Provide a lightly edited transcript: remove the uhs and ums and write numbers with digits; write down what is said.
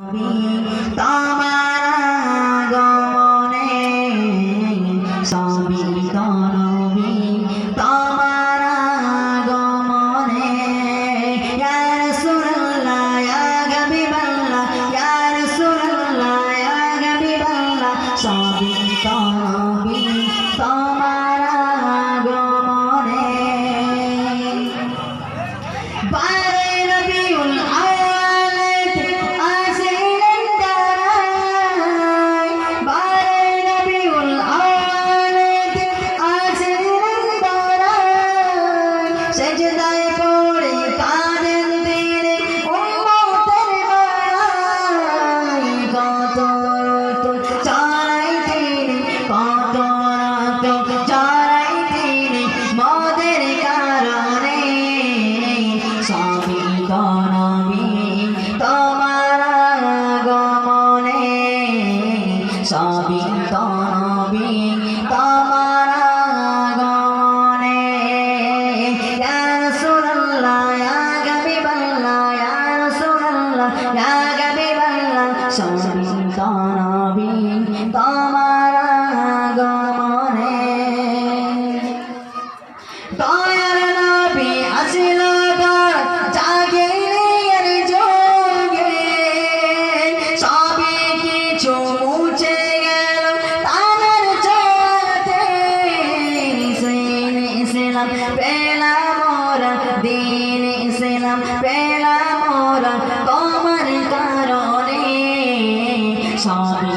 তোমার আগমনে সবই তো নবী তোমার আগমনে ইয়া রাসূলুল্লাহ ইয়া হাবিবাল্লাহ ইয়া রাসূলুল্লাহ ইয়া হাবিবাল্লাহ সবই তো নবী তোমার আগমনে সেজদায় পড়ে কাঁদেন তিনি উম্মতের মায়ায় কত রত চাই তিনি কত রত চাই তিনি মোদের কারণে সবই তো নবী তোমার আগমনে সবই তো নবী তোমার আগমনে ইয়া রাসূলুল্লাহ ইয়া হাবিবাল্লাহ ইয়া রাসূলুল্লাহ ইয়া হাবিবাল্লাহ সবই তো নবী তোমার আগমনে দয়ার নবী আসিল জাগিলিয়ার যোগে সবই কিছু মুছে গেল তার চোখে ইসলাম পেলাম মোরা দিন ইসলাম পেলাম মোরা তোমার কারণে সবই